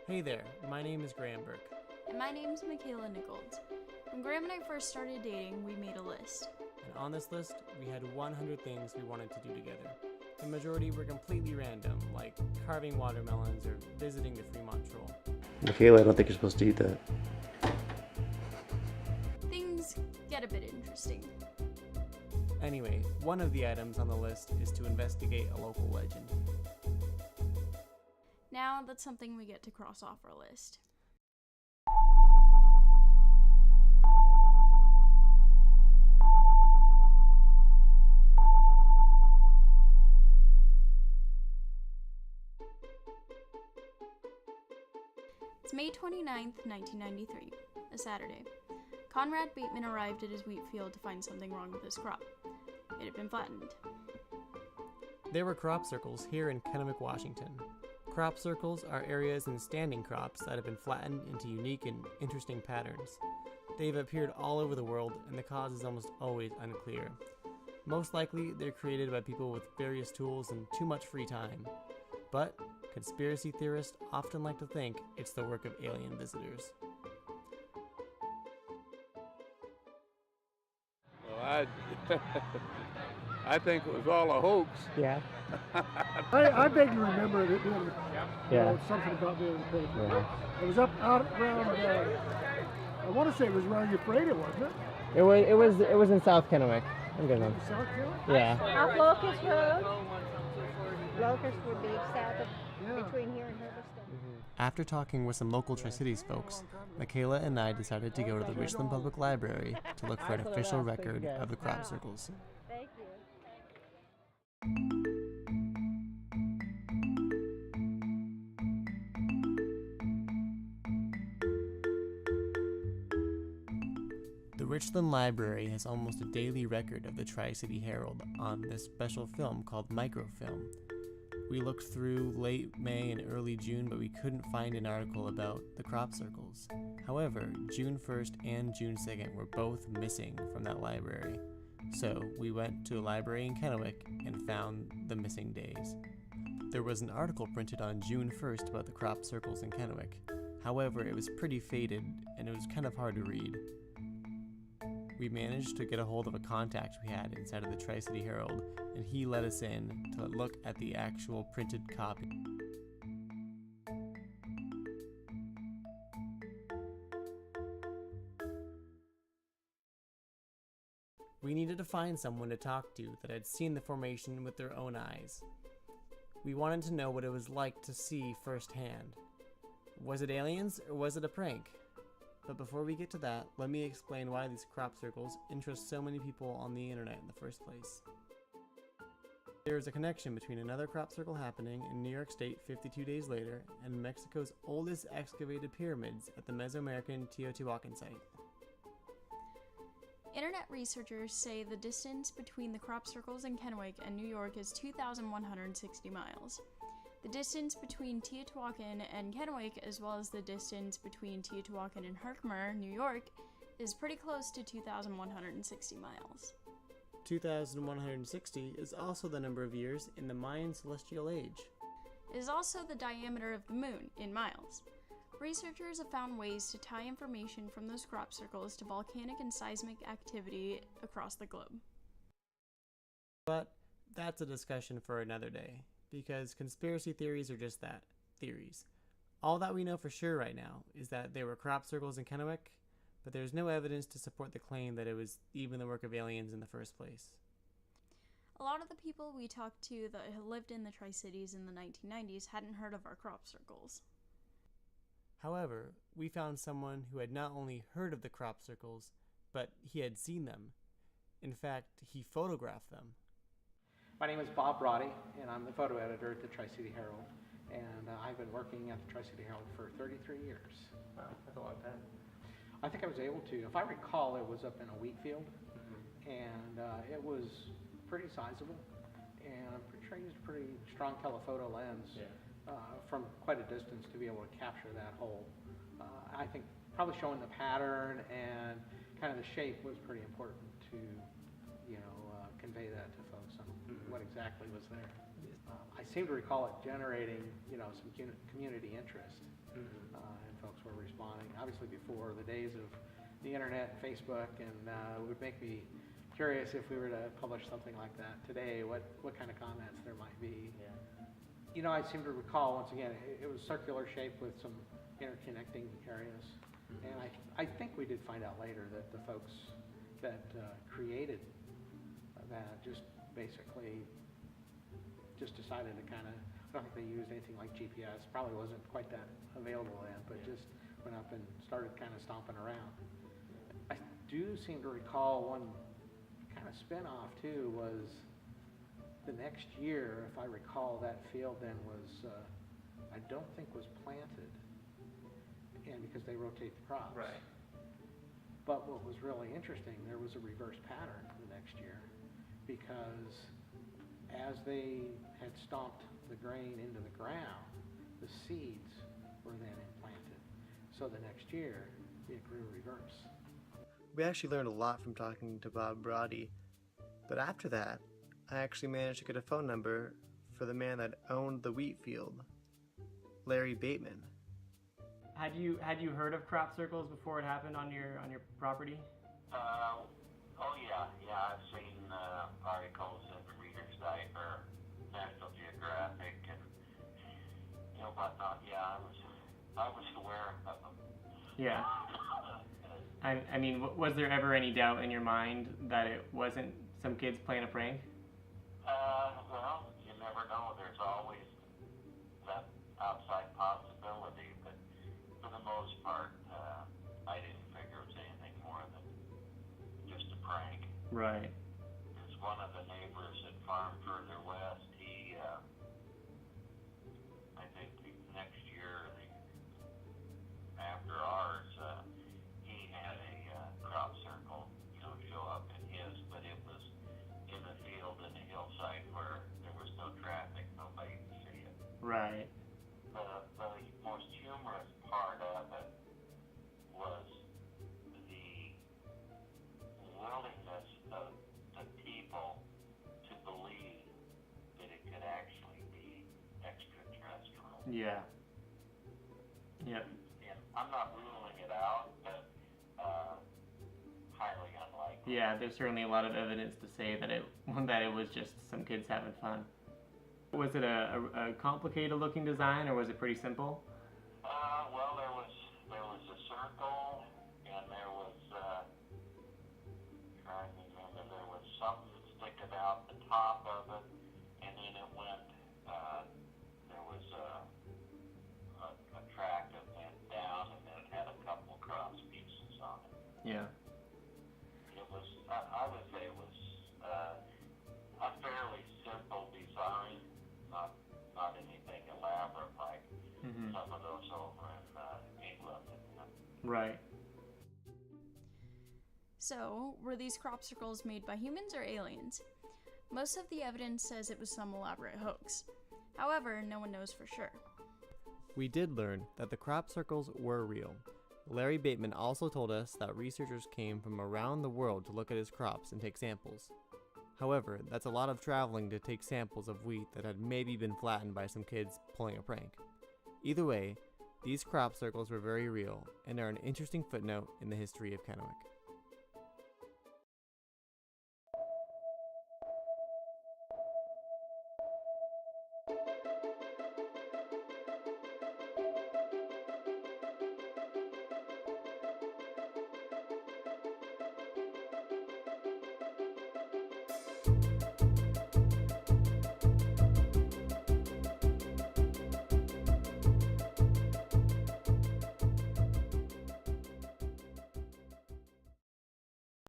Hey there, my name is Graham Bourque. And my name's Mikaela Nickolds. When Graham and I first started dating, we made a list. And on this list, we had 100 things we wanted to do together. The majority were completely random, like carving watermelons or visiting the Fremont Troll. Mikaela, I don't think you're supposed to eat that. Things get a bit interesting. Anyway, one of the items on the list is to investigate a local legend. Now that's something we get to cross off our list. It's May 29th, 1993, a Saturday. Conrad Bateman arrived at his wheat field to find something wrong with his crop. It had been flattened. There were crop circles here in Kennewick, Washington. Crop circles are areas in standing crops that have been flattened into unique and interesting patterns. They've appeared all over the world, and the cause is almost always unclear. Most likely, they're created by people with various tools and too much free time. But conspiracy theorists often like to think it's the work of alien visitors. Well, I think it was all a hoax. Yeah. I vaguely remember it being something about being in the paper. Yeah. It was up out around. I want to say it was around Euphrates, wasn't it? It was in South Kennewick. I'm good. South Carolina. Yeah. Off Locust Road. Locust would be south of between here and Herberston. After talking with some local Tri-Cities folks, Mikaela and I decided to go to the Richland Public Library to look for an official record of the crop circles. Thank you. The Richland Library has almost a daily record of the Tri-City Herald on this special film called Microfilm. We looked through late May and early June, but we couldn't find an article about the crop circles. However, June 1st and June 2nd were both missing from that library. So we went to a library in Kennewick and found the missing days. There was an article printed on June 1st about the crop circles in Kennewick. However, it was pretty faded and it was kind of hard to read. We managed to get a hold of a contact we had inside of the Tri-City Herald, and he let us in to look at the actual printed copy. We needed to find someone to talk to that had seen the formation with their own eyes. We wanted to know what it was like to see firsthand. Was it aliens or was it a prank? But before we get to that, let me explain why these crop circles interest so many people on the internet in the first place. There is a connection between another crop circle happening in New York State 52 days later and Mexico's oldest excavated pyramids at the Mesoamerican Teotihuacan site. Internet researchers say the distance between the crop circles in Kennewick and New York is 2,160 miles. The distance between Teotihuacan and Kennewick, as well as the distance between Teotihuacan and Herkimer, New York, is pretty close to 2,160 miles. 2,160 is also the number of years in the Mayan celestial age. It is also the diameter of the moon in miles. Researchers have found ways to tie information from those crop circles to volcanic and seismic activity across the globe. But that's a discussion for another day, because conspiracy theories are just that, theories. All that we know for sure right now is that there were crop circles in Kennewick, but there's no evidence to support the claim that it was even the work of aliens in the first place. A lot of the people we talked to that had lived in the Tri-Cities in the 1990s hadn't heard of our crop circles. However, we found someone who had not only heard of the crop circles, but he had seen them. In fact, he photographed them. My name is Bob Roddy, and I'm the photo editor at the Tri-City Herald. And I've been working at the Tri-City Herald for 33 years. Wow, that's a long time. I think I was able to, if I recall, it was up in a wheat field, and it was pretty sizable. And I'm pretty sure I used a pretty strong telephoto lens from quite a distance to be able to capture that whole. I think probably showing the pattern and kind of the shape was pretty important to, convey that to folks on what exactly was there. I seem to recall it generating, some community interest, and folks were responding. Obviously, before the days of the internet and Facebook, and it would make me curious if we were to publish something like that today, what kind of comments there might be. Yeah. I seem to recall, once again, it was circular shaped with some interconnecting areas. And I think we did find out later that the folks that created that just basically decided to kind of, I don't think they used anything like GPS, probably wasn't quite that available then, but just went up and started kind of stomping around. I do seem to recall one kind of spin-off too was the next year, if I recall, that field then was, I don't think was planted, and because they rotate the crops. Right. But what was really interesting, there was a reverse pattern the next year, because as they had stomped the grain into the ground, the seeds were then implanted. So the next year, it grew reverse. We actually learned a lot from talking to Bob Brody, but after that, I actually managed to get a phone number for the man that owned the wheat field, Larry Bateman. Had you heard of crop circles before it happened on your property? Oh yeah, I've seen articles in Reader's Digest, National Geographic, and whatnot. Yeah, I was aware of them. Yeah. I mean, was there ever any doubt in your mind that it wasn't some kids playing a prank? Well, you never know. There's always that outside possibility, but for the most part, I didn't figure it was anything more than just a prank. Right. Because one of the neighbors that farmed further west, he, I think the next year, after ours, he had a crop circle, show up in his, but it was in the field in the hillside where there was no traffic, nobody could see it. Right. The most humorous part of it was the willingness of the people to believe that it could actually be extraterrestrial. Yeah. Yep. And I'm not ruling it out, but highly unlikely. Yeah, there's certainly a lot of evidence to say that it was just some kids having fun. Was it a complicated looking design, or was it pretty simple? Well, there was a circle, and there was trying to remember, there was something sticking out the top of it, and then it went. There was a track that went down, and then it had a couple cross pieces on it. Yeah. It was. I would say it was a fairly simple design, not anything elaborate like some of those over in England. Right. So, were these crop circles made by humans or aliens? Most of the evidence says it was some elaborate hoax. However, no one knows for sure. We did learn that the crop circles were real. Larry Bateman also told us that researchers came from around the world to look at his crops and take samples. However, that's a lot of traveling to take samples of wheat that had maybe been flattened by some kids pulling a prank. Either way, these crop circles were very real and are an interesting footnote in the history of Kennewick.